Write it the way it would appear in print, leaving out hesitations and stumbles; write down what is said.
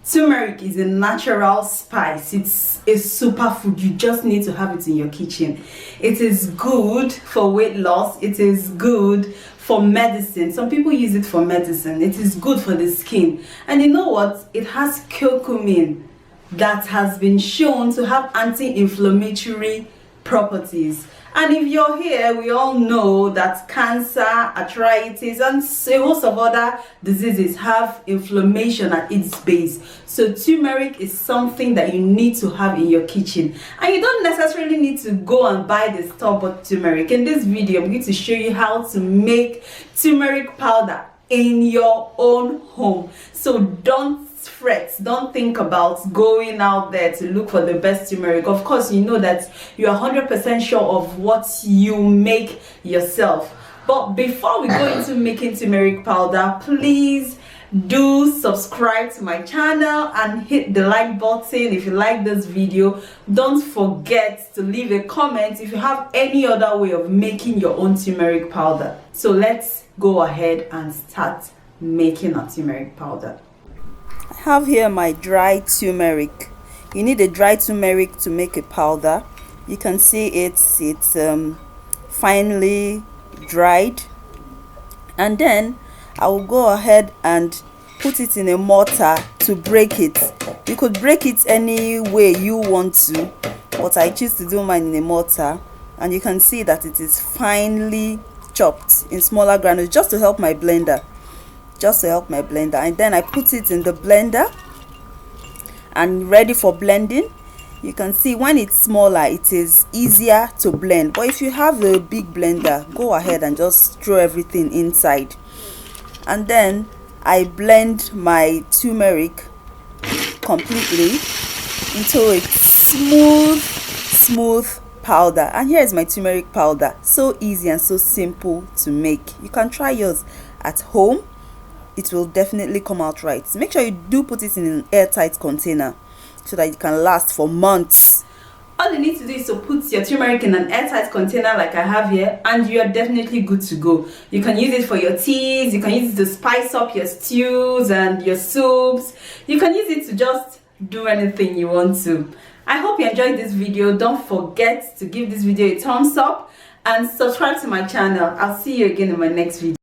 Turmeric is a natural spice. It's a superfood. You just need to have it in your kitchen. It is good for weight loss. It is good for medicine. Some people use it for medicine. It is good for the skin. And you know what? It has curcumin that has been shown to have anti-inflammatory properties. And if you're here, we all know that cancer, arthritis, and a host of other diseases have inflammation at its base. So turmeric is something that you need to have in your kitchen. And you don't necessarily need to go and buy the store-bought turmeric. In this video, I'm going to show you how to make turmeric powder in your own home. So don't fret, don't think about going out there to look for the best turmeric. Of course, you know that you are 100% sure of what you make yourself. But before we go into making turmeric powder, please do subscribe to my channel and hit the like button if you like this video. Don't forget to leave a comment if you have any other way of making your own turmeric powder. So let's go ahead and start making our turmeric powder. I have here my dry turmeric. You need a dry turmeric to make a powder. You can see it's finely dried, and then I will go ahead and put it in a mortar to break it. You could break it any way you want to, but I choose to do mine in a mortar. And you can see that it is finely chopped in smaller granules, just to help my blender. And then I put it in the blender and ready for blending. You can see when it's smaller, it is easier to blend, but if you have a big blender, go ahead and just throw everything inside. And then I blend my turmeric completely into a smooth powder. And here is my turmeric powder. So easy and so simple to make. You can try yours at home. It will definitely come out right. Make sure you do put it in an airtight container so that it can last for months. All you need to do is to put your turmeric in an airtight container like I have here, and you are definitely good to go. You can use it for your teas, you can use it to spice up your stews and your soups. You can use it to just do anything you want to. I hope you enjoyed this video. Don't forget to give this video a thumbs up and subscribe to my channel. I'll see you again in my next video.